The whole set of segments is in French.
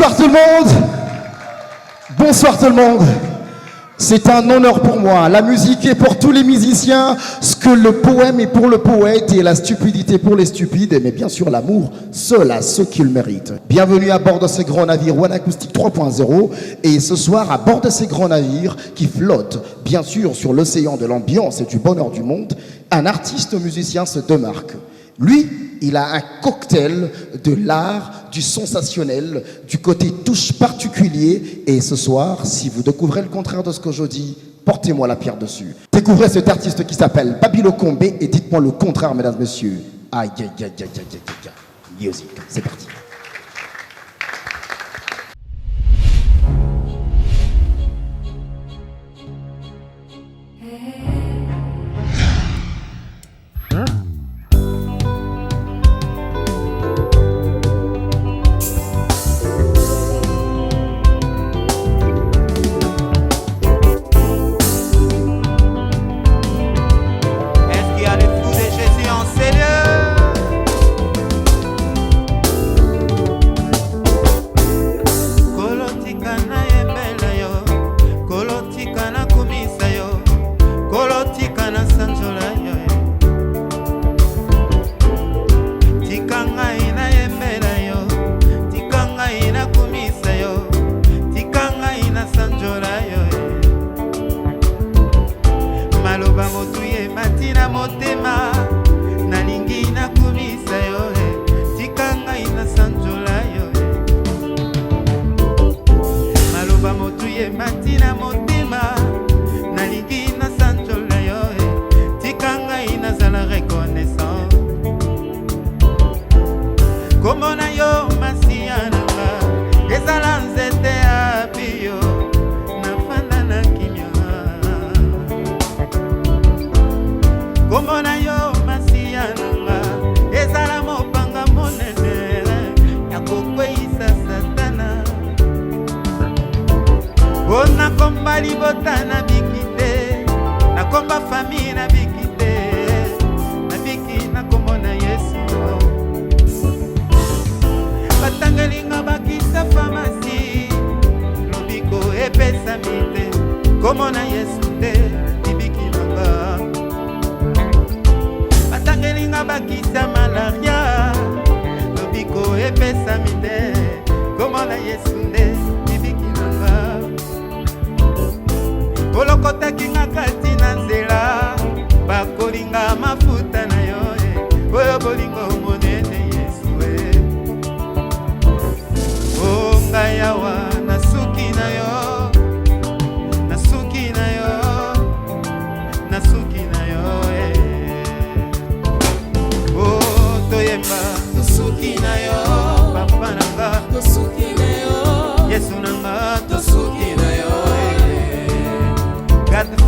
Bonsoir tout le monde. Bonsoir tout le monde. C'est un honneur pour moi. La musique est pour tous les musiciens, ce que le poème est pour le poète et la stupidité pour les stupides, mais bien sûr l'amour seul à ceux qui le méritent. Bienvenue à bord de ce grand navire One Acoustic 3.0 et ce soir à bord de ces grands navires qui flottent bien sûr sur l'océan de l'ambiance et du bonheur du monde, un artiste musicien se démarque. Lui, il a un cocktail de l'art, du sensationnel, du côté touche particulier. Et ce soir, si vous découvrez le contraire de ce que je dis, portez-moi la pierre dessus. Découvrez cet artiste qui s'appelle Babilo Combé et dites-moi le contraire, mesdames, messieurs. Aïe, aïe, aïe, aïe, aïe, aïe, aïe. Music, c'est parti. Got the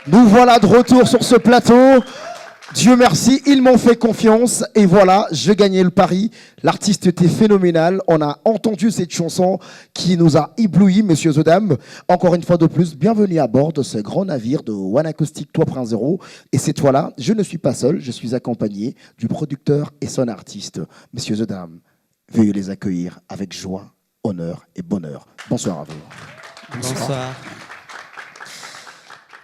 Nous voilà de retour sur ce plateau. Dieu merci, ils m'ont fait confiance et voilà, j'ai gagné le pari. L'artiste était phénoménal. On a entendu cette chanson qui nous a éblouis, messieurs et dames. Encore une fois de plus, bienvenue à bord de ce grand navire de One Acoustic 3.0. Et cette fois-là, je ne suis pas seul, je suis accompagné du producteur et son artiste. Messieurs et dames, veuillez les accueillir avec joie, honneur et bonheur. Bonsoir à vous. Bonsoir.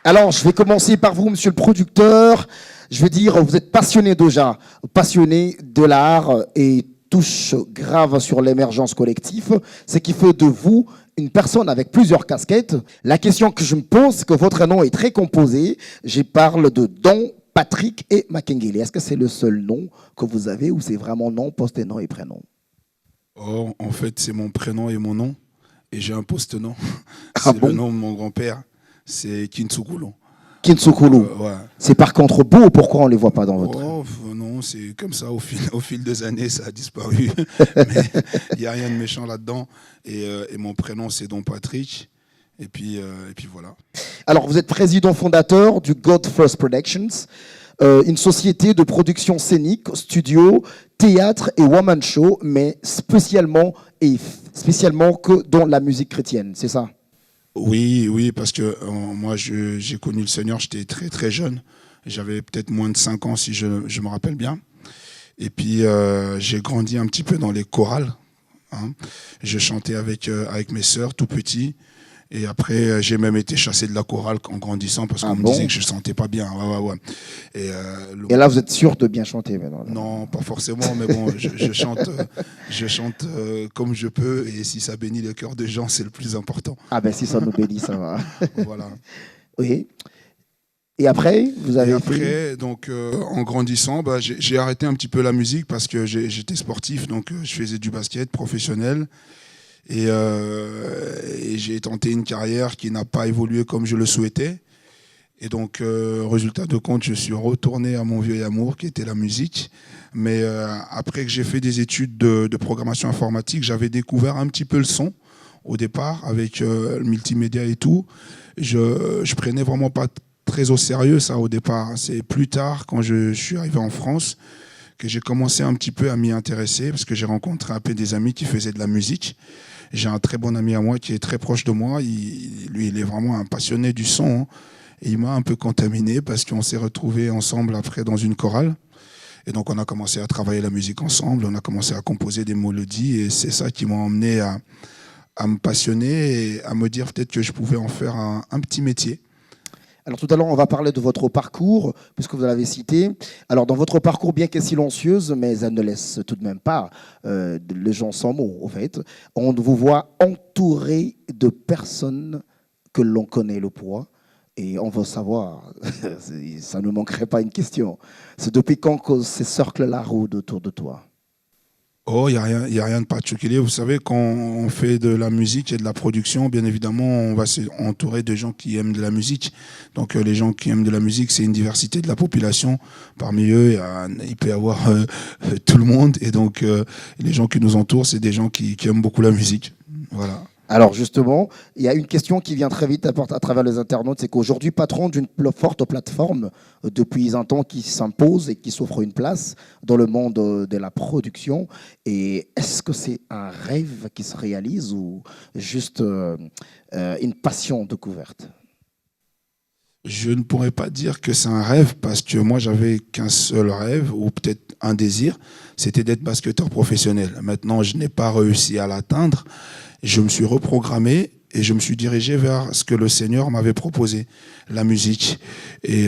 Alors, je vais commencer par vous, monsieur le producteur. Je veux dire, vous êtes passionné déjà, passionné de l'art et touche grave sur l'émergence collective, ce qui fait de vous une personne avec plusieurs casquettes. La question que je me pose, c'est que votre nom est très composé. Je parle de Don, Patrick et Makengele. Est-ce que c'est le seul nom que vous avez ou c'est vraiment nom, post-nom et prénom? Oh, en fait, c'est mon prénom et mon nom. Et j'ai un post-nom. Ah C'est bon? le nom de mon grand-père. C'est Kinsukulu. Kinsukulu. Ouais. C'est par contre beau ou pourquoi on ne les voit pas dans votre... Oh, non, c'est comme ça. Au fil des années, ça a disparu. Mais il n'y a rien de méchant là-dedans. Et mon prénom, c'est Don Patrick. Et puis voilà. Alors, vous êtes président fondateur du God First Productions, une société de production scénique, studio, théâtre et woman show, mais spécialement que dans la musique chrétienne, c'est ça? Oui, parce que moi, j'ai connu le Seigneur, j'étais très, très jeune. J'avais peut-être moins de 5 ans, si je me rappelle bien. Et puis, j'ai grandi un petit peu dans les chorales. Hein. Je chantais avec mes sœurs, tout petit. Et après, j'ai même été chassé de la chorale en grandissant parce qu'on me disait que je ne chantais pas bien. Ouais. Et là, vous êtes sûr de bien chanter maintenant? Non, pas forcément, mais bon, je chante comme je peux. Et si ça bénit le cœur des gens, c'est le plus important. Ah ben si ça nous bénit, ça va. Voilà. Oui. Et après, vous avez donc, en grandissant, j'ai arrêté un petit peu la musique parce que j'étais sportif, donc je faisais du basket professionnel. Et j'ai tenté une carrière qui n'a pas évolué comme je le souhaitais. Et donc, résultat de compte, je suis retourné à mon vieux amour, qui était la musique. Mais après que j'ai fait des études de programmation informatique, j'avais découvert un petit peu le son au départ, avec le multimédia et tout. Je prenais vraiment pas très au sérieux ça au départ. C'est plus tard, quand je suis arrivé en France, que j'ai commencé un petit peu à m'y intéresser, parce que j'ai rencontré un peu des amis qui faisaient de la musique. J'ai un très bon ami à moi qui est très proche de moi. Lui, il est vraiment un passionné du son. Hein. Et il m'a un peu contaminé parce qu'on s'est retrouvés ensemble après dans une chorale. Et donc, on a commencé à travailler la musique ensemble. On a commencé à composer des mélodies. Et c'est ça qui m'a emmené à me passionner et à me dire peut-être que je pouvais en faire un petit métier. Alors tout à l'heure, on va parler de votre parcours, puisque vous l'avez cité. Alors dans votre parcours, bien qu'elle silencieuse, mais elle ne laisse tout de même pas les gens sans mots, au fait. On vous voit entouré de personnes que l'on connaît le poids. Et on veut savoir, ça ne manquerait pas une question. C'est depuis quand que ces cercles-là rôdent autour de toi? Oh, il n'y a rien de particulier. Vous savez, quand on fait de la musique et de la production, bien évidemment, on va s'entourer de gens qui aiment de la musique. Donc, les gens qui aiment de la musique, c'est une diversité de la population. Parmi eux, il peut y avoir tout le monde. Et donc, les gens qui nous entourent, c'est des gens qui aiment beaucoup la musique. Voilà. Alors justement, il y a une question qui vient très vite à travers les internautes, c'est qu'aujourd'hui, patron d'une forte plateforme depuis un temps qui s'impose et qui s'offre une place dans le monde de la production. Et est-ce que c'est un rêve qui se réalise ou juste une passion découverte? Je ne pourrais pas dire que c'est un rêve parce que moi, j'avais qu'un seul rêve ou peut-être un désir, c'était d'être basketteur professionnel. Maintenant, je n'ai pas réussi à l'atteindre. Je me suis reprogrammé et je me suis dirigé vers ce que le Seigneur m'avait proposé, la musique. Et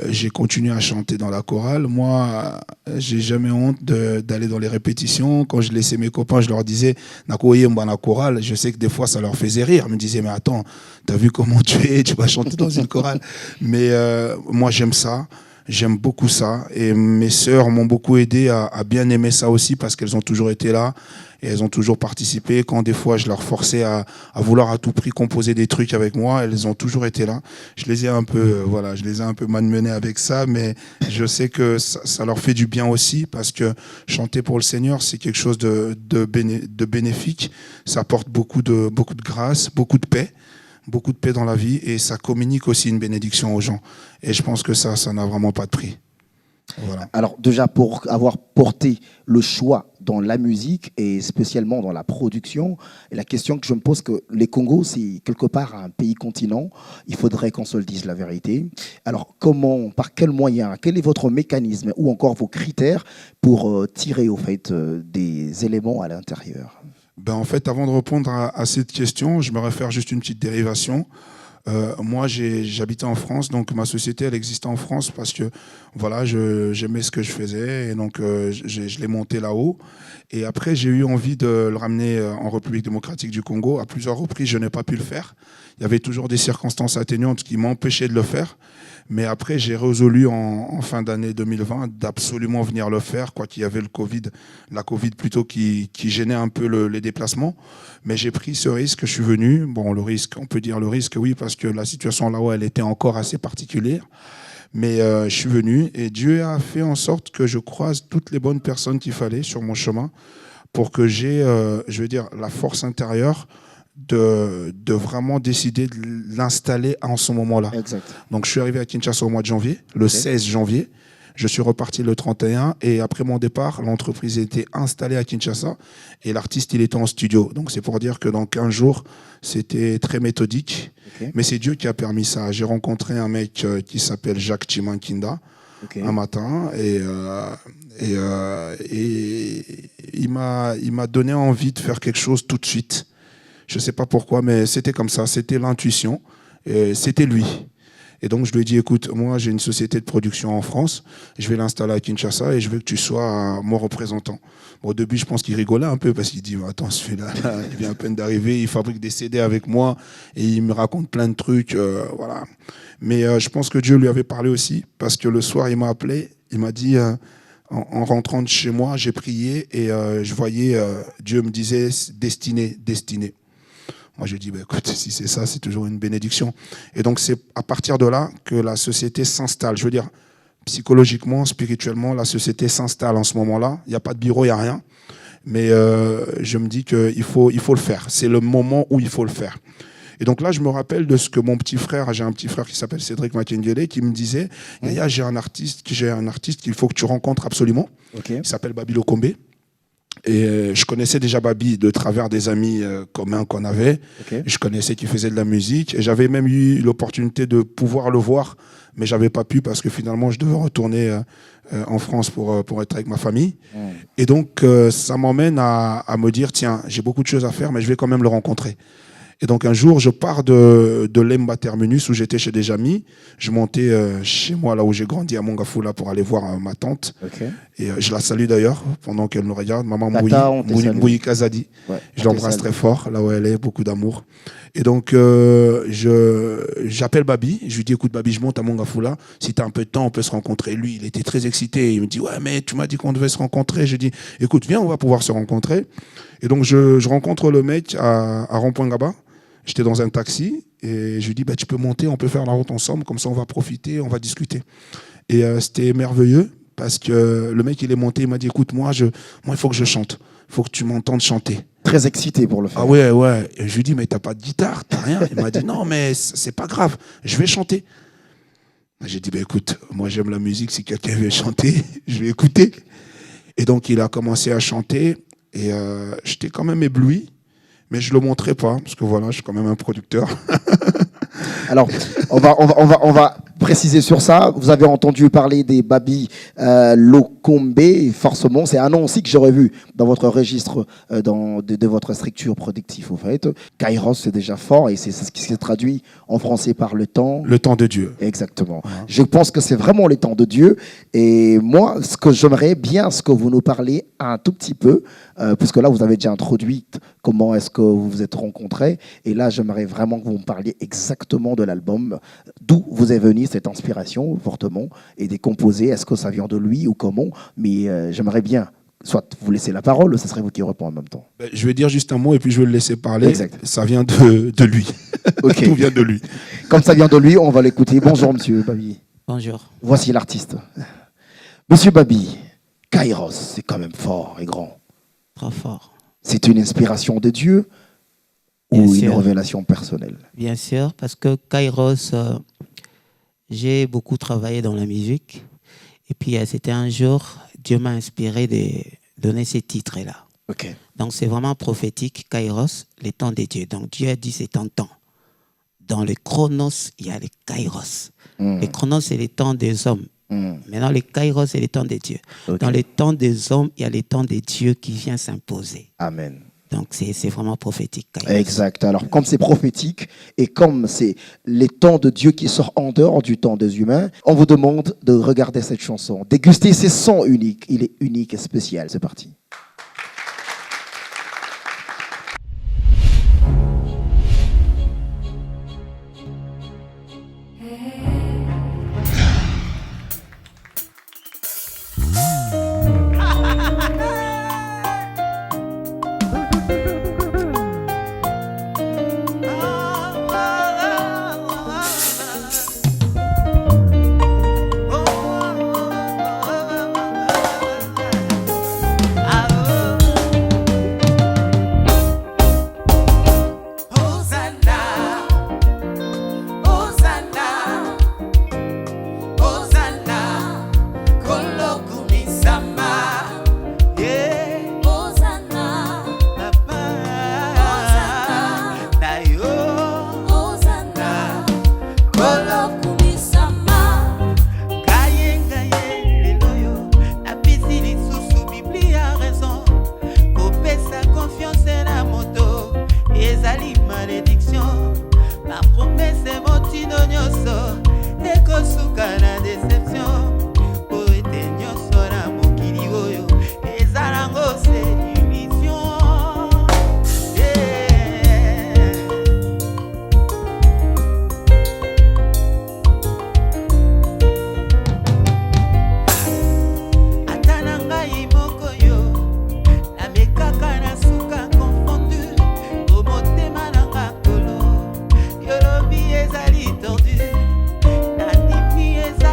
j'ai continué à chanter dans la chorale. Moi, j'ai jamais honte d'aller dans les répétitions. Quand je laissais mes copains, je leur disais « Nakoye mbana chorale ». Je sais que des fois, ça leur faisait rire. Ils me disaient « Mais attends, t'as vu comment tu es? Tu vas chanter dans une chorale ». Mais moi, j'aime ça. J'aime beaucoup ça. Et mes sœurs m'ont beaucoup aidé à bien aimer ça aussi parce qu'elles ont toujours été là. Et elles ont toujours participé. Quand des fois je leur forçais à vouloir à tout prix composer des trucs avec moi, elles ont toujours été là. Je les ai un peu, je les ai un peu malmenés avec ça, mais je sais que ça leur fait du bien aussi parce que chanter pour le Seigneur, c'est quelque chose de bénéfique. Ça apporte beaucoup de grâce, beaucoup de paix. beaucoup de paix dans la vie et ça communique aussi une bénédiction aux gens. Et je pense que ça n'a vraiment pas de prix. Voilà. Alors déjà, pour avoir porté le choix dans la musique et spécialement dans la production, et la question que je me pose, que les Congos, c'est quelque part un pays continent, il faudrait qu'on se le dise la vérité. Alors comment, par quels moyens, quel est votre mécanisme ou encore vos critères pour tirer au fait des éléments à l'intérieur? Ben, en fait, avant de répondre à cette question, je me réfère juste une petite dérivation. Moi, j'habitais en France, donc ma société, elle existait en France parce que voilà, j'aimais ce que je faisais et donc je l'ai monté là-haut. Et après, j'ai eu envie de le ramener en République démocratique du Congo. À plusieurs reprises, je n'ai pas pu le faire. Il y avait toujours des circonstances atténuantes qui m'empêchaient de le faire. Mais après, j'ai résolu en fin d'année 2020 d'absolument venir le faire, quoi qu'il y avait la Covid plutôt qui gênait un peu les déplacements. Mais j'ai pris ce risque, je suis venu. Bon, le risque, on peut dire le risque, oui, parce que la situation là-haut, elle était encore assez particulière. Mais je suis venu et Dieu a fait en sorte que je croise toutes les bonnes personnes qu'il fallait sur mon chemin pour que j'ai, je veux dire, la force intérieure de vraiment décider de l'installer en ce moment-là. Exact. Donc je suis arrivé à Kinshasa au mois de janvier, le 16 janvier. Je suis reparti le 31 et après mon départ, l'entreprise était installée à Kinshasa et l'artiste, il était en studio. Donc c'est pour dire que dans 15 jours, c'était très méthodique. Okay. Mais c'est Dieu qui a permis ça. J'ai rencontré un mec qui s'appelle Jacques Chimankinda un matin et il m'a donné envie de faire quelque chose tout de suite. Je ne sais pas pourquoi, mais c'était comme ça, c'était l'intuition, c'était lui. Et donc je lui ai dit, écoute, moi j'ai une société de production en France, je vais l'installer à Kinshasa et je veux que tu sois mon représentant. Bon, au début, je pense qu'il rigolait un peu parce qu'il dit, attends, celui-là, il vient à peine d'arriver, il fabrique des CD avec moi et il me raconte plein de trucs, voilà. Mais je pense que Dieu lui avait parlé aussi parce que le soir, il m'a appelé, il m'a dit... En rentrant de chez moi, j'ai prié et je voyais, Dieu me disait, destiné, destiné. Moi, je dis, bah, écoute, si c'est ça, c'est toujours une bénédiction. Et donc, c'est à partir de là que la société s'installe. Je veux dire, psychologiquement, spirituellement, la société s'installe en ce moment-là. Il n'y a pas de bureau, il n'y a rien. Mais je me dis qu'il faut le faire. C'est le moment où il faut le faire. Et donc là, je me rappelle de ce que mon petit frère, j'ai un petit frère qui s'appelle Cédric Makengele, qui me disait, Yaya, j'ai un artiste qu'il faut que tu rencontres absolument. Okay. Il s'appelle Babi Lokombe. Et je connaissais déjà Babi de travers des amis communs qu'on avait. Okay. Je connaissais qu'il faisait de la musique. Et j'avais même eu l'opportunité de pouvoir le voir, mais je n'avais pas pu parce que finalement, je devais retourner en France pour être avec ma famille. Et donc, ça m'emmène à me dire, tiens, j'ai beaucoup de choses à faire, mais je vais quand même le rencontrer. Et donc un jour, je pars de Lemba Terminus où j'étais chez des amis. Je montais chez moi, là où j'ai grandi, à Mongafula, pour aller voir ma tante. Okay. Et je la salue d'ailleurs, pendant qu'elle me regarde. Maman Mouyi Kazadi. Ouais, je l'embrasse très fort, là où elle est, beaucoup d'amour. Et donc, j'appelle Babi. Je lui dis, écoute Babi, je monte à Mongafula. Si tu as un peu de temps, on peut se rencontrer. Lui, il était très excité. Il me dit, ouais, mais tu m'as dit qu'on devait se rencontrer. Je dis, écoute, viens, on va pouvoir se rencontrer. Et donc, je rencontre le mec à Rond-Point Gaba. J'étais dans un taxi et je lui dis, bah, tu peux monter, on peut faire la route ensemble, comme ça on va profiter, on va discuter. Et c'était merveilleux parce que le mec, il est monté, il m'a dit, écoute, moi, il faut que je chante, il faut que tu m'entendes chanter. Très excité pour le faire. Ah ouais, ouais. Et je lui dis, mais t'as pas de guitare, t'as rien. Il m'a dit, non, mais c'est pas grave, je vais chanter. J'ai dit, bah, écoute, moi j'aime la musique, si quelqu'un veut chanter, je vais écouter. Et donc il a commencé à chanter et j'étais quand même ébloui. Mais je le montrais pas, parce que voilà, je suis quand même un producteur. Alors, on va préciser sur ça. Vous avez entendu parler des Babi Lokombe, forcément. C'est un nom aussi que j'aurais vu dans votre registre, de votre structure productive, au fait. Kairos, c'est déjà fort, et c'est ce qui s'est traduit en français par le temps. Le temps de Dieu. Exactement. Je pense que c'est vraiment le temps de Dieu. Et moi, ce que j'aimerais bien, ce que vous nous parlez un tout petit peu, puisque là, vous avez déjà introduit comment est-ce que vous vous êtes rencontrés. Et là, j'aimerais vraiment que vous me parliez exactement de l'album, d'où vous est venue cette inspiration fortement, et des composés, est-ce que ça vient de lui ou comment. Mais j'aimerais bien, soit vous laissez la parole, ou ce serait vous qui répondez en même temps. Je vais dire juste un mot et puis je vais le laisser parler. Exact. Ça vient de lui. Okay. Tout vient de lui. Comme ça vient de lui, on va l'écouter. Bonjour, monsieur Babi. Bonjour. Voici l'artiste. Monsieur Babi, Kairos, c'est quand même fort et grand. Trop fort. C'est une inspiration de Dieu ou une révélation personnelle? Bien sûr, parce que Kairos, j'ai beaucoup travaillé dans la musique. Et puis, c'était un jour, Dieu m'a inspiré de donner ces titres-là. Ok. Donc, c'est vraiment prophétique, Kairos, les temps des dieux. Donc, Dieu a dit c'est en temps. Dans le chronos, il y a les Kairos. Les chronos, c'est les temps des hommes. Maintenant, les Kairos, c'est les temps des dieux. Okay. Dans les temps des hommes, il y a les temps des dieux qui viennent s'imposer. Amen. Donc, c'est vraiment prophétique. Kairos. Exact. Alors, comme c'est prophétique et comme c'est les temps de Dieu qui sortent en dehors du temps des humains, on vous demande de regarder cette chanson, déguster ses sons uniques. Il est unique et spécial. C'est parti. Ezali tordu, nandimi ezali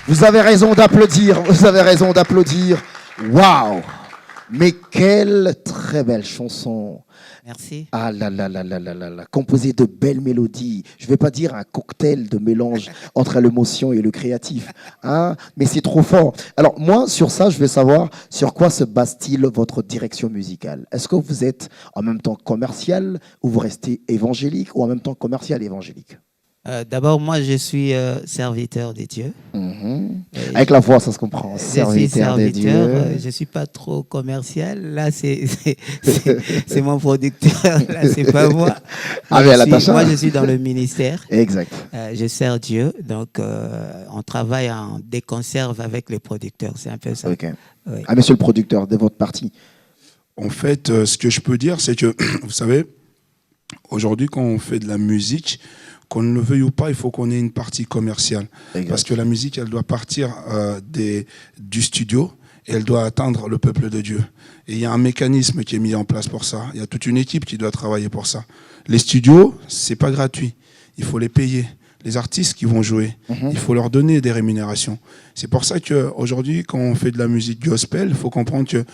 Vous avez raison d'applaudir, vous avez raison d'applaudir. Waouh! Mais quelle très belle chanson. Merci. Ah là là là là là là là, composé de belles mélodies. Je ne vais pas dire un cocktail de mélange entre l'émotion et le créatif, hein, mais c'est trop fort. Alors moi, sur ça, je veux savoir sur quoi se base-t-il votre direction musicale? Est-ce que vous êtes en même temps commercial ou vous restez évangélique ou en même temps commercial et évangélique? D'abord, moi, je suis serviteur de Dieu. Avec la voix, ça se comprend. Je suis Serviteur de Dieu. je ne suis pas trop commercial. Là, c'est mon producteur. Là, c'est pas moi. Ah, mais Moi, je suis dans le ministère. Exact. Je sers Dieu. Donc, on travaille en déconserve avec les producteurs. C'est un peu ça. Ok. Oui. Ah, monsieur le producteur de votre partie. En fait, ce que je peux dire, c'est que, vous savez, aujourd'hui, quand on fait de la musique, qu'on ne le veuille ou pas, il faut qu'on ait une partie commerciale. Exact. Parce que la musique, elle doit partir du studio et elle doit atteindre le peuple de Dieu. Et il y a un mécanisme qui est mis en place pour ça. Il y a toute une équipe qui doit travailler pour ça. Les studios, c'est pas gratuit. Il faut les payer. Les artistes qui vont jouer, il faut leur donner des rémunérations. C'est pour ça qu'aujourd'hui, quand on fait de la musique gospel, il faut comprendre que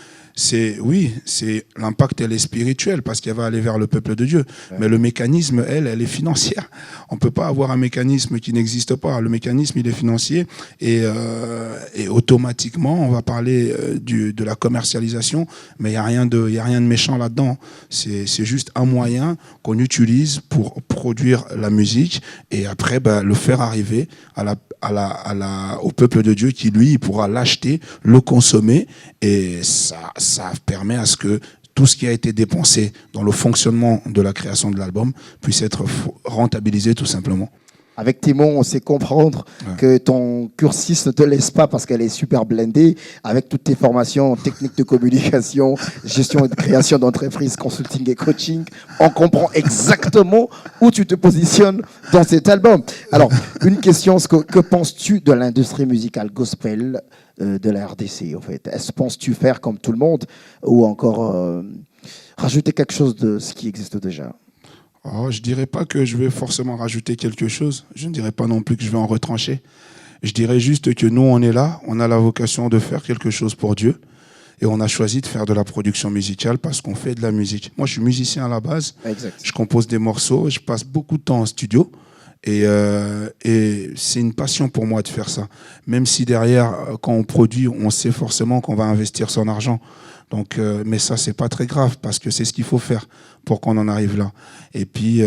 l'impact, elle est spirituel parce qu'elle va aller vers le peuple de Dieu. Ouais. Mais le mécanisme, elle est financière. On ne peut pas avoir un mécanisme qui n'existe pas. Le mécanisme, il est financier et automatiquement, on va parler de la commercialisation, mais il n'y a rien de méchant là-dedans. C'est juste un moyen qu'on utilise pour produire la musique et après le faire arriver au peuple de Dieu qui, lui, il pourra l'acheter, le consommer et ça permet à ce que tout ce qui a été dépensé dans le fonctionnement de la création de l'album puisse être rentabilisé tout simplement. Avec Timon, on sait comprendre que ton cursus ne te laisse pas parce qu'elle est super blindée. Avec toutes tes formations en technique de communication, gestion et de création d'entreprise, consulting et coaching, on comprend exactement où tu te positionnes dans cet album. Alors, une question, que penses-tu de l'industrie musicale gospel de la RDC, en fait? Est-ce que penses-tu faire comme tout le monde ou encore rajouter quelque chose de ce qui existe déjà? Je ne dirais pas que je vais forcément rajouter quelque chose. Je ne dirais pas non plus que je vais en retrancher. Je dirais juste que nous, on est là, on a la vocation de faire quelque chose pour Dieu. Et on a choisi de faire de la production musicale parce qu'on fait de la musique. Moi, je suis musicien à la base. Exact. Je compose des morceaux, je passe beaucoup de temps en studio. Et c'est une passion pour moi de faire ça. Même si derrière, quand on produit, on sait forcément qu'on va investir son argent. Donc, mais ça, c'est pas très grave parce que c'est ce qu'il faut faire pour qu'on en arrive là. Et puis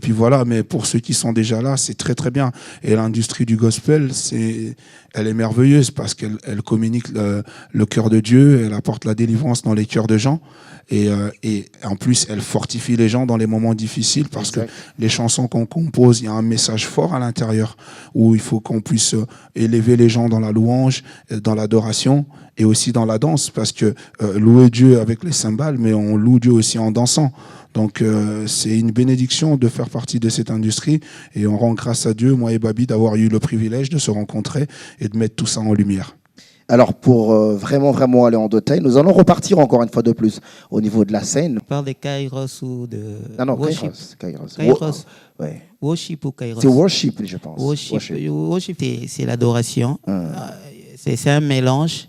voilà. Mais pour ceux qui sont déjà là, c'est très très bien. Et l'industrie du gospel, elle est merveilleuse parce qu'elle communique le cœur de Dieu, elle apporte la délivrance dans les cœurs de gens. Et en plus, elle fortifie les gens dans les moments difficiles parce que les chansons qu'on compose, il y a un message fort à l'intérieur où il faut qu'on puisse élever les gens dans la louange, dans l'adoration et aussi dans la danse parce que louer Dieu avec les cymbales, mais on loue Dieu aussi en dansant. Donc c'est une bénédiction de faire partie de cette industrie et on rend grâce à Dieu, moi et Babi, d'avoir eu le privilège de se rencontrer et de mettre tout ça en lumière. Alors, pour vraiment aller en détail, nous allons repartir encore une fois de plus au niveau de la scène. On parle de Kairos ou de Non, worship. Kairos. Ouais. Worship ou Kairos? C'est worship, je pense. Worship, c'est l'adoration. C'est un mélange,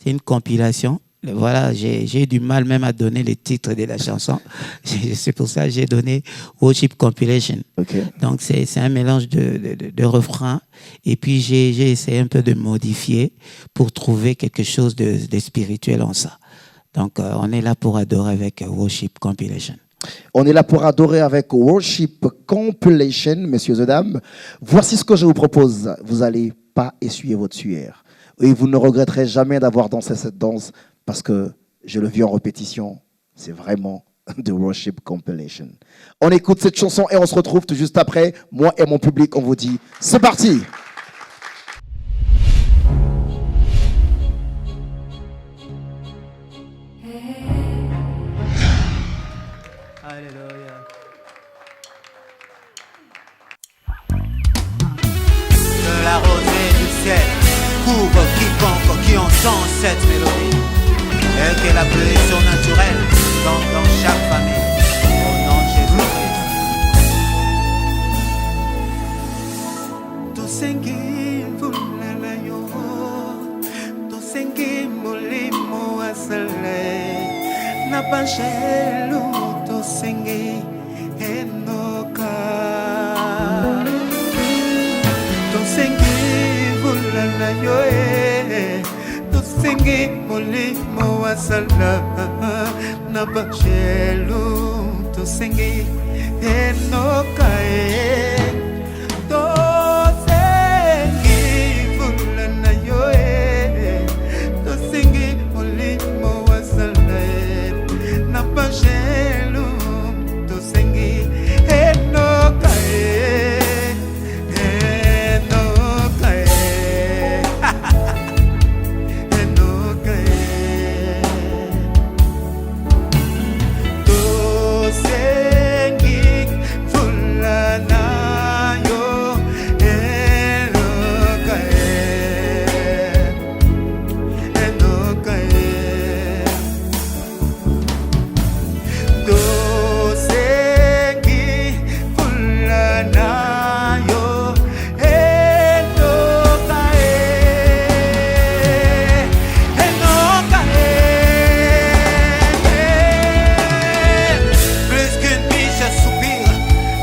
c'est une compilation. Voilà, j'ai du mal même à donner le titre de la chanson. C'est pour ça que j'ai donné Worship Compilation. Okay. Donc, c'est un mélange de refrains. Et puis, j'ai essayé un peu de modifier pour trouver quelque chose de spirituel en ça. Donc, on est là pour adorer avec Worship Compilation. On est là pour adorer avec Worship Compilation, messieurs et dames. Voici ce que je vous propose. Vous n'allez pas essuyer votre sueur. Et vous ne regretterez jamais d'avoir dansé cette danse parce que je le vis en répétition. C'est vraiment de Worship Compilation. On écoute cette chanson et on se retrouve tout juste après. Moi et mon public, on vous dit, c'est parti! Alléluia. De la rosée du ciel couvre quiconque qui entend cette mélodie et qu'elle appelée surnaturelle dans chaque famille au nom de Jésus-Christ. To sing it for Bashelu tosengi enoka tosengi vulana yoe tosengi molimo wasala na Bashelu tosengi enoka tosengi vulana yoe tosengi molimo wasala na Bashelu tosengi enoka enoka enoka tosengi vulana yo enoka enoka tosengi vulana yo enoka enoka plus qu'une biche soupire,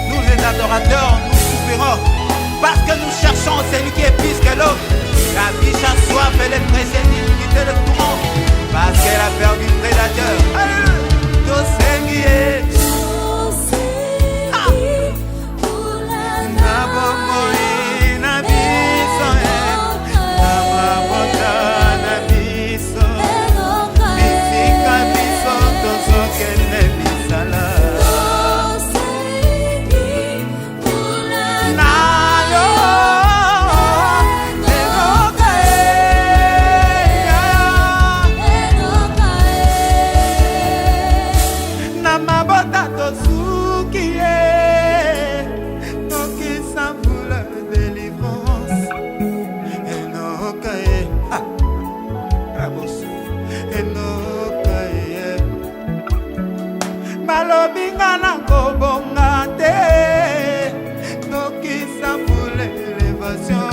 nous les adorateurs nous soupirons parce que nous cherchons celui qui est plus que l'autre. La biche a soif, elle est pressée d'y quitter le tourment parce qu'elle a peur du prédateur. Tosengi malobinga na kobonga te nokisa pour l'élévation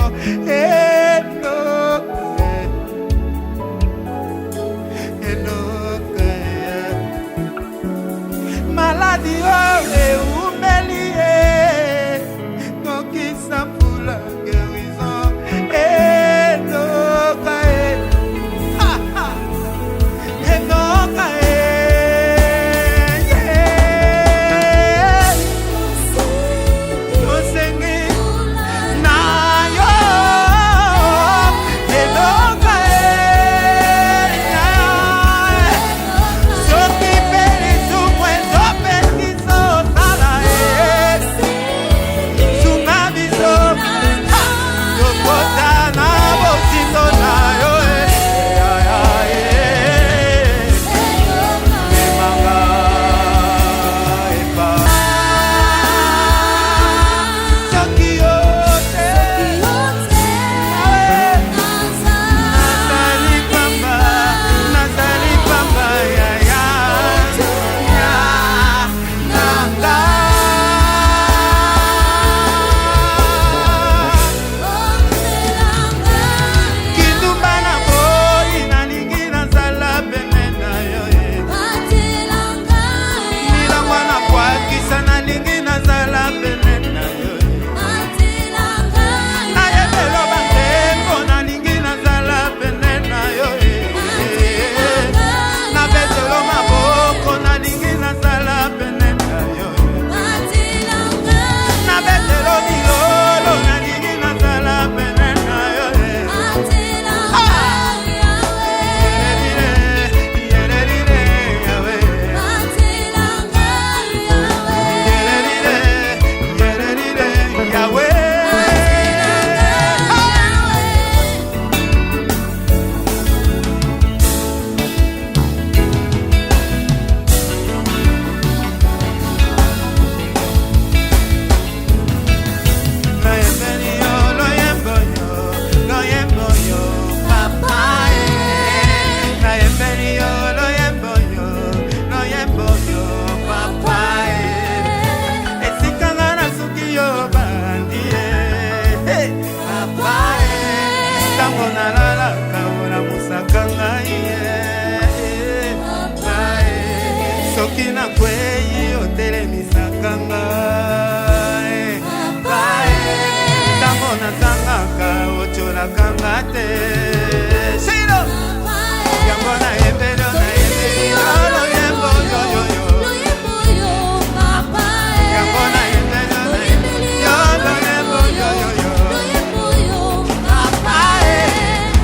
enoka maladie oh eumeli nokisa pour la guérison enoka enoka soki pele sumwe zopekiso na kwei otelemisaka ngai ntango natangaka otyolaka nga te sino yango nayembeli nayembeli loyembo yoyoyo yango nayembeli nayembeli loyembo yoyoyo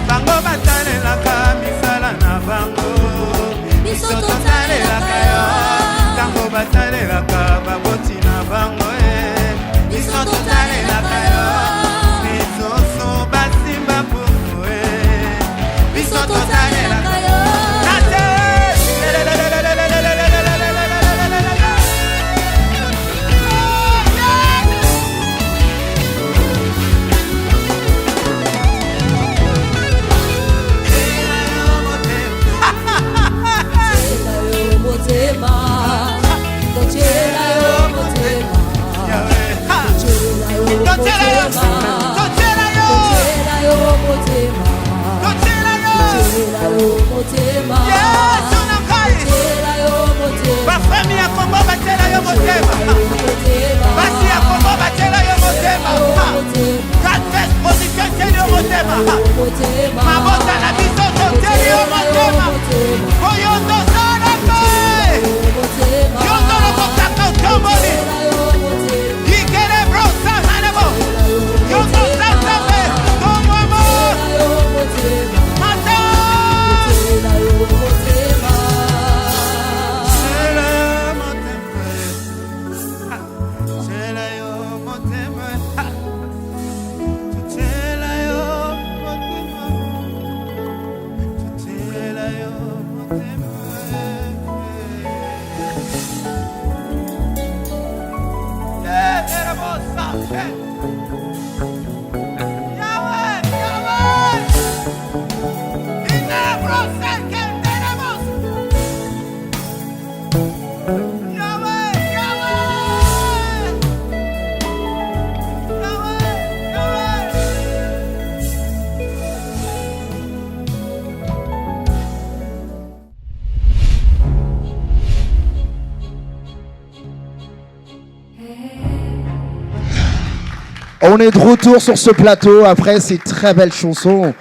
bango batalelaka misala na bango biso totalelaka yo ntango batalelaka baboti na bango biso totalelaka yo bisoso basimba puku biso totalelaka yo nate bafami ya Kongo batela yo motema basi ya Kongo batela yo motema Gatfest production teli yo motema mabota na biso teli yo motema koyondo saraka yondo lokotaka utomboli ikere brosa hanebo yondo sasabe tomwamo mata On est de retour sur ce plateau après ces très belles chansons.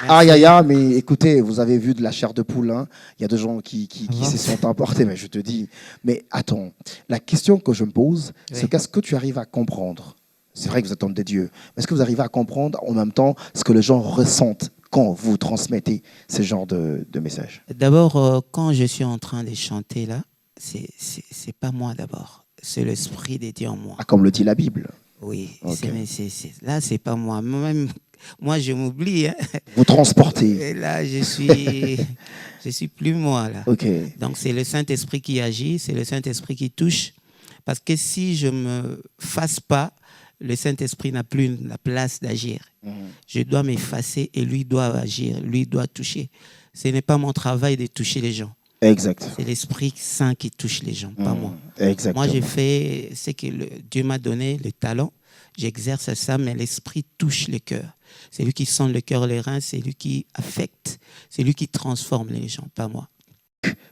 Aïe aïe aïe, mais écoutez, vous avez vu de la chair de poule. Hein. Il y a des gens qui se sont emportés, mais je te dis. Mais attends, la question que je me pose, c'est qu'est-ce que tu arrives à comprendre? C'est vrai que vous êtes homme de Dieu, mais est-ce que vous arrivez à comprendre en même temps ce que les gens ressentent quand vous transmettez ce genre de message? D'abord, quand je suis en train de chanter là, c'est pas moi d'abord, c'est l'esprit de Dieu en moi. Ah, comme le dit la Bible. Oui, Okay. Là, c'est pas moi. Moi, je m'oublie. Hein. Vous transportez. Et là, je suis plus moi. Là. Okay. Donc, c'est le Saint-Esprit qui agit, c'est le Saint-Esprit qui touche. Parce que si je ne me fasse pas, le Saint-Esprit n'a plus la place d'agir. Je dois m'effacer et lui doit agir, lui doit toucher. Ce n'est pas mon travail de toucher les gens. Exact. C'est l'Esprit Saint qui touche les gens, pas moi. Exactement. Moi, j'ai fait ce que Dieu m'a donné, le talent. J'exerce ça, mais l'Esprit touche le cœur. C'est lui qui sent le cœur, les reins, c'est lui qui affecte, c'est lui qui transforme les gens, pas moi.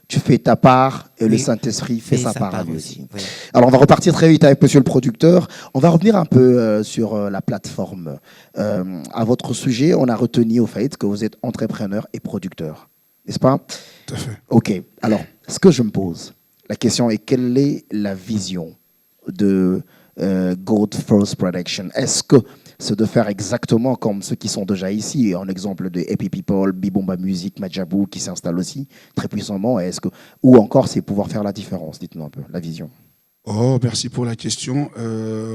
Tu fais ta part et le Saint-Esprit fait sa part à lui aussi. Oui. Alors, on va repartir très vite avec monsieur le producteur. On va revenir un peu sur la plateforme. À votre sujet, on a retenu au fait que vous êtes entrepreneur et producteur. N'est-ce pas? Tout à fait. OK. Alors, ce que je me pose, la question est quelle est la vision de God First Production? Est-ce que c'est de faire exactement comme ceux qui sont déjà ici, un exemple de Happy People, Bibomba Music, Majabou qui s'installe aussi très puissamment, ou encore c'est pouvoir faire la différence? Dites-nous un peu la vision. Oh, merci pour la question.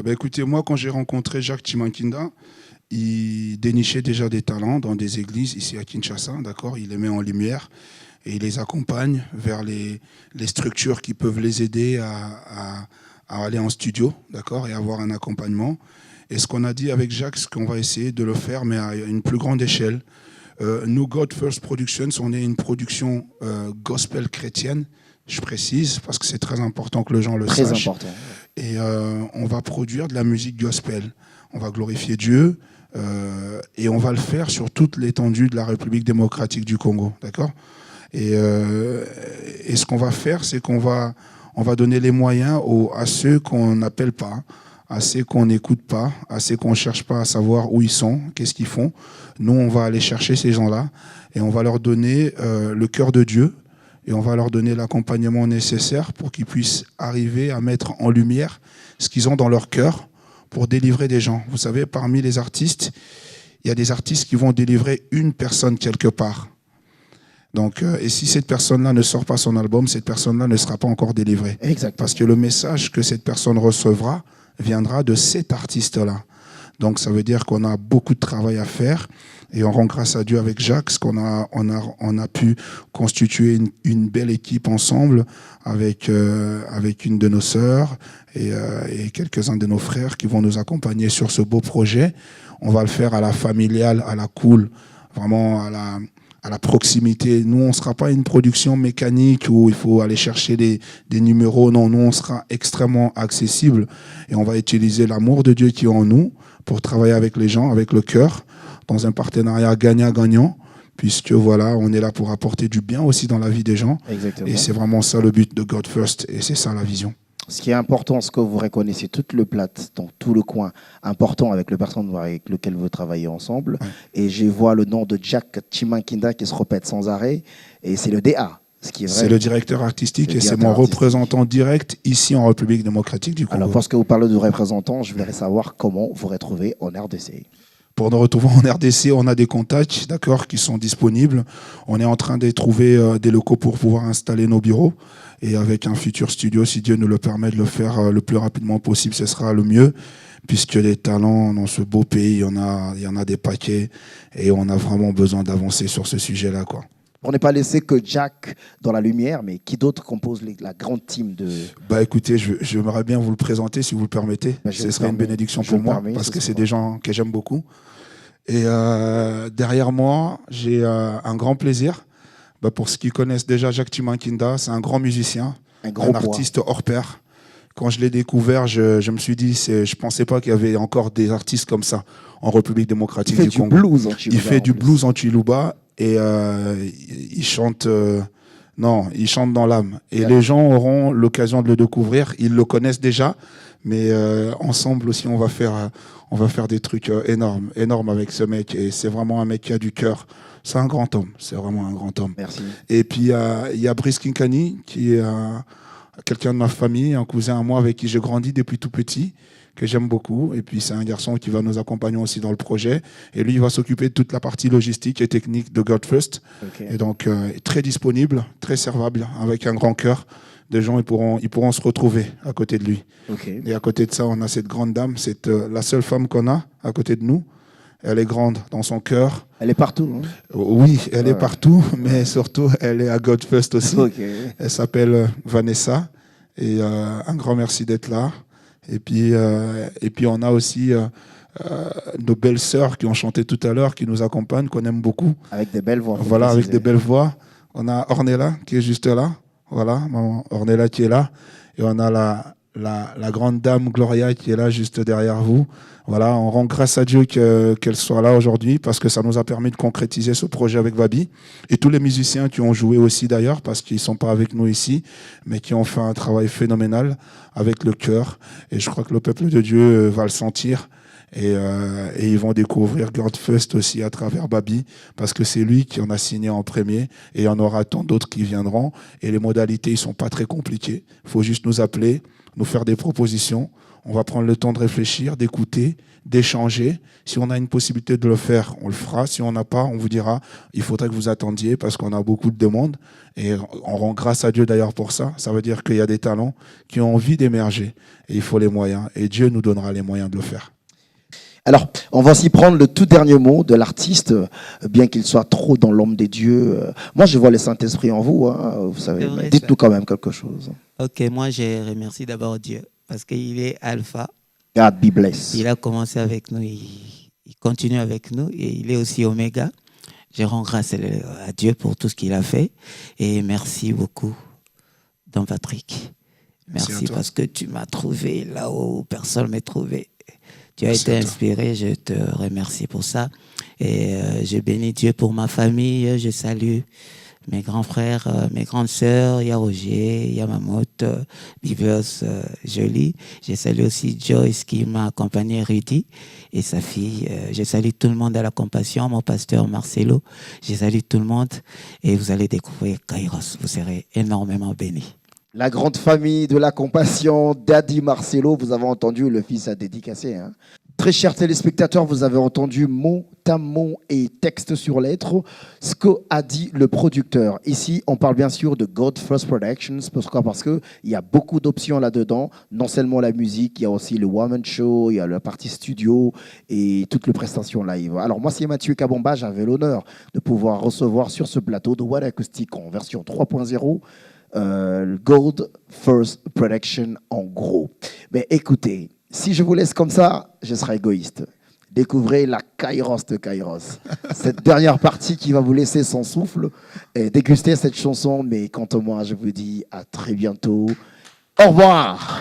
Écoutez, moi, quand j'ai rencontré Jacques Chimankinda, il dénichait déjà des talents dans des églises ici à Kinshasa, d'accord? Il les met en lumière et il les accompagne vers les structures qui peuvent les aider à aller en studio, d'accord, et avoir un accompagnement. Et ce qu'on a dit avec Jacques, c'est qu'on va essayer de le faire, mais à une plus grande échelle. Nous, God First Productions, on est une production gospel chrétienne, je précise, parce que c'est très important que les gens le sachent. Très important. Et on va produire de la musique gospel. On va glorifier Dieu et on va le faire sur toute l'étendue de la République démocratique du Congo, d'accord ? Et ce qu'on va faire, c'est qu'on va on va donner les moyens à ceux qu'on n'appelle pas, à ceux qu'on n'écoute pas, à ceux qu'on ne cherche pas à savoir où ils sont, qu'est-ce qu'ils font. Nous, on va aller chercher ces gens-là et on va leur donner le cœur de Dieu et on va leur donner l'accompagnement nécessaire pour qu'ils puissent arriver à mettre en lumière ce qu'ils ont dans leur cœur pour délivrer des gens. Vous savez, parmi les artistes, il y a des artistes qui vont délivrer une personne quelque part. Donc, et si cette personne-là ne sort pas son album, cette personne-là ne sera pas encore délivrée. Exactement. Parce que le message que cette personne recevra viendra de cet artiste-là. Donc, ça veut dire qu'on a beaucoup de travail à faire. Et on rend grâce à Dieu avec Jacques, parce qu'on a pu constituer une belle équipe ensemble avec une de nos sœurs et quelques-uns de nos frères qui vont nous accompagner sur ce beau projet. On va le faire à la familiale, à la cool, vraiment à la proximité. Nous, on ne sera pas une production mécanique où il faut aller chercher des numéros. Non, nous, on sera extrêmement accessible et on va utiliser l'amour de Dieu qui est en nous pour travailler avec les gens, avec le cœur, dans un partenariat gagnant-gagnant, puisque voilà, on est là pour apporter du bien aussi dans la vie des gens. Exactement. Et c'est vraiment ça le but de God First, et c'est ça la vision. Ce qui est important, ce que vous reconnaissez toute le plat, donc tout le coin important avec le personne avec lequel vous travaillez ensemble. Ouais. Et je vois le nom de Jack Chimankinda qui se répète sans arrêt. Et c'est le DA. Ce qui est vrai. C'est le directeur artistique Le et c'est directeur mon artistique. représentant direct ici en République démocratique du Congo. Alors, parce que vous parlez de représentant, je voudrais savoir comment vous retrouvez en RDC. Pour nous retrouver en RDC, on a des contacts, d'accord, qui sont disponibles. On est en train de trouver des locaux pour pouvoir installer nos bureaux. Et avec un futur studio, si Dieu nous le permet de le faire le plus rapidement possible, ce sera le mieux. Puisque les talents dans ce beau pays, il y en a des paquets. Et on a vraiment besoin d'avancer sur ce sujet-là, quoi. On n'est pas laissé que Jack dans la lumière, mais qui d'autre compose la grande team de... Bah écoutez, j'aimerais bien vous le présenter si vous le permettez. Bah, je Ce le serait une permets. bénédiction Je pour le moi permets, parce ce que c'est sera- des gens que j'aime beaucoup. Et derrière moi, j'ai un grand plaisir. Bah, pour ceux qui connaissent déjà Jacques Chimankinda, c'est un grand musicien, Un gros poids. artiste hors pair. Quand je l'ai découvert, je me suis dit, je pensais pas qu'il y avait encore des artistes comme ça en République Il démocratique fait du du Congo. blues en Chiluba, Il fait en du plus. blues en Chiluba et il chante. Non, il chante dans l'âme. Et D'accord. les gens auront l'occasion de le découvrir. Ils le connaissent déjà, mais ensemble aussi, on va faire des trucs énormes avec ce mec. Et c'est vraiment un mec qui a du cœur. C'est un grand homme. C'est vraiment un grand homme. Merci. Et puis il y a Brice Kinkani, qui est quelqu'un de ma famille, un cousin à moi avec qui j'ai grandi depuis tout petit, que j'aime beaucoup. Et puis c'est un garçon qui va nous accompagner aussi dans le projet. Et lui, il va s'occuper de toute la partie logistique et technique de God First. Ok. Et donc très disponible, très servable, avec un grand cœur. Des gens, ils pourront se retrouver à côté de lui. Ok. Et à côté de ça, on a cette grande dame. C'est la seule femme qu'on a à côté de nous. Elle est grande dans son cœur. Elle est partout. Hein. Oui, elle Ouais. est partout, mais surtout, elle est à God First aussi. Ok. Elle s'appelle Vanessa. Et un grand merci d'être là. Et puis on a aussi nos belles sœurs qui ont chanté tout à l'heure, qui nous accompagnent, qu'on aime beaucoup. Avec des belles voix. faut Voilà, avec préciser. des belles voix. On a Ornella qui est juste là. Voilà, maman Ornella qui est là. Et on a la grande dame Gloria qui est là juste derrière vous. Voilà, on rend grâce à Dieu qu'elle soit là aujourd'hui parce que ça nous a permis de concrétiser ce projet avec Babi. Et tous les musiciens qui ont joué aussi d'ailleurs, parce qu'ils ne sont pas avec nous ici, mais qui ont fait un travail phénoménal avec le cœur. Et je crois que le peuple de Dieu va le sentir. Et ils vont découvrir God First aussi à travers Babi, parce que c'est lui qui en a signé en premier, et il y en aura tant d'autres qui viendront. Et les modalités, ils sont pas très compliquées. Il faut juste nous appeler, nous faire des propositions. On va prendre le temps de réfléchir, d'écouter, d'échanger. Si on a une possibilité de le faire, on le fera. Si on n'a pas, on vous dira, il faudrait que vous attendiez parce qu'on a beaucoup de demandes. Et on rend grâce à Dieu d'ailleurs pour ça. Ça veut dire qu'il y a des talents qui ont envie d'émerger. Et il faut les moyens. Et Dieu nous donnera les moyens de le faire. Alors, on va s'y prendre le tout dernier mot de l'artiste, bien qu'il soit trop dans l'homme des dieux. Moi, je vois le Saint-Esprit en vous, hein, vous savez. C'est vrai, Mais dites-nous quand même quelque chose. Ok, moi je remercie d'abord Dieu parce qu'il est alpha. God be bless. Il a commencé avec nous, il continue avec nous et il est aussi oméga. Je rends grâce à Dieu pour tout ce qu'il a fait et merci beaucoup, Don Patrick. Merci à Merci toi. parce que tu m'as trouvé là où personne ne m'a trouvé. Tu as Merci été à toi. inspiré, je te remercie pour ça. Et je bénis Dieu pour ma famille, je salue mes grands frères, mes grandes sœurs, il y a Roger, il y a Mamotte, Bibos, Jolie. Je salue aussi Joyce qui m'a accompagné, Rudy et sa fille. Je salue tout le monde à la Compassion, mon pasteur Marcelo. Je salue tout le monde et vous allez découvrir Kairos. Vous serez énormément bénis. La grande famille de la Compassion, Daddy Marcelo, vous avez entendu, le fils a dédicacé. Hein. Très chers téléspectateurs, vous avez entendu mot à mot et texte sur lettre ce qu'a dit le producteur. Ici, on parle bien sûr de God First Productions. Pourquoi ? Parce qu'il y a beaucoup d'options là-dedans. Non seulement la musique, il y a aussi le Woman Show, il y a la partie studio et toutes les prestations live. Alors moi, c'est Mathieu Kabomba. J'avais l'honneur de pouvoir recevoir sur ce plateau de What Acoustic en version 3.0 Gold First Production en gros. Mais écoutez, si je vous laisse comme ça, je serai égoïste. Découvrez la Kairos de Kairos. Cette dernière partie qui va vous laisser sans souffle. Et dégustez cette chanson. Mais quant à moi, je vous dis à très bientôt. Au revoir.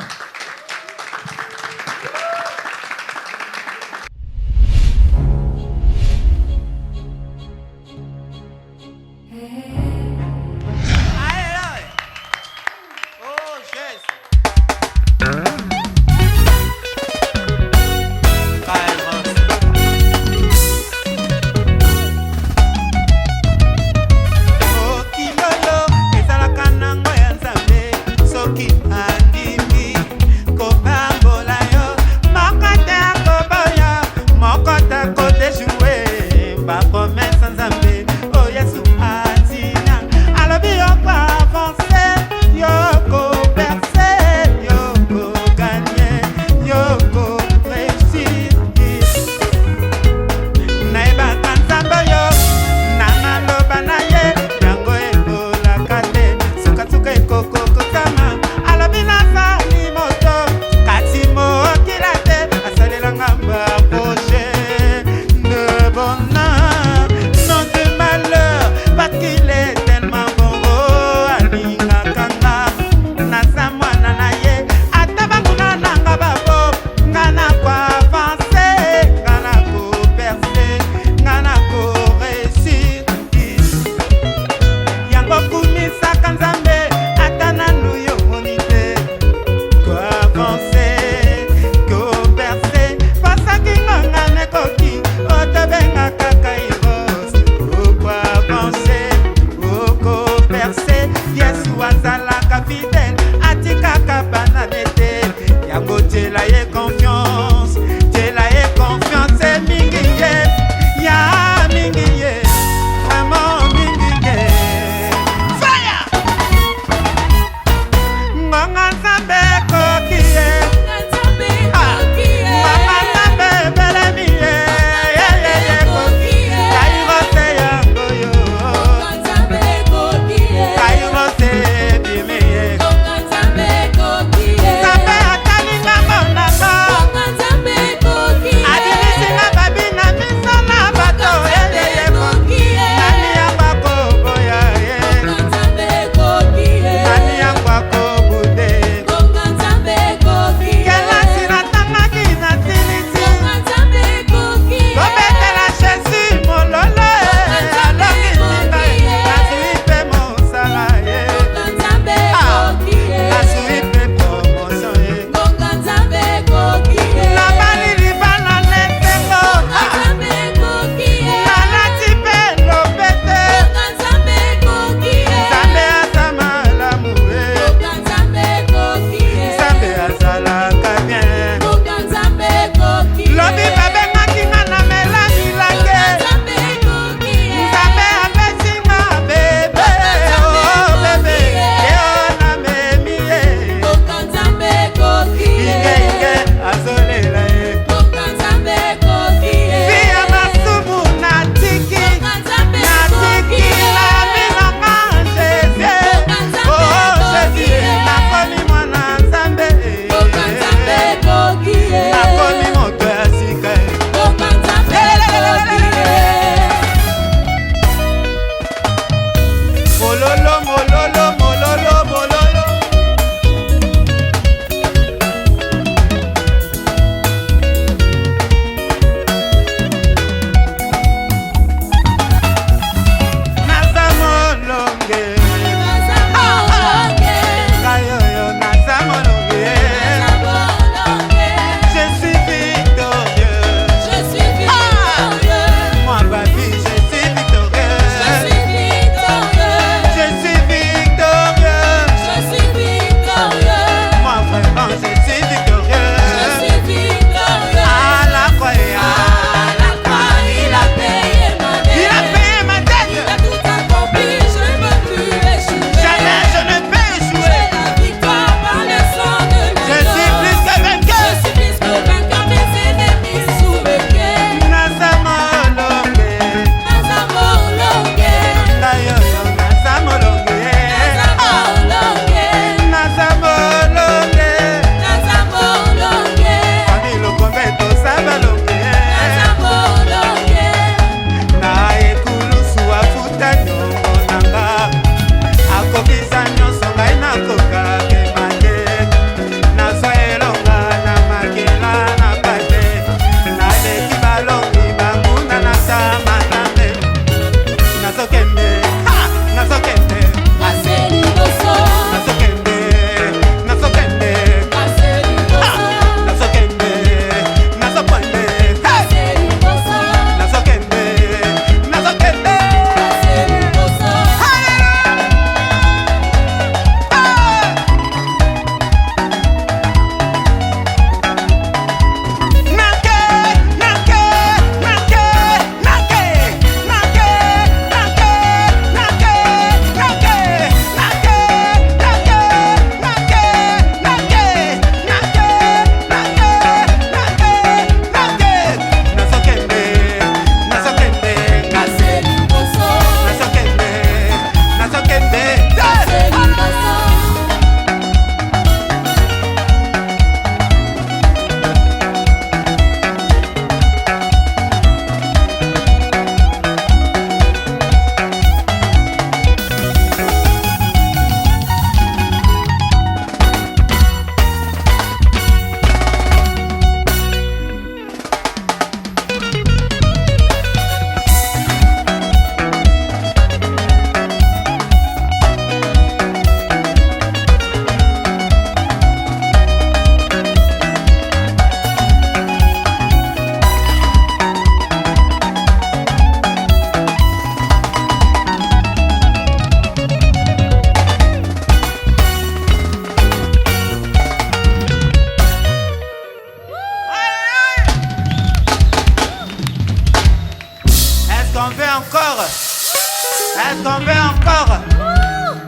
qu'on veut encore?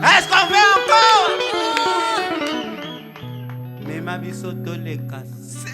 Est-ce qu'on veut encore? Mais ma bisoto les casse.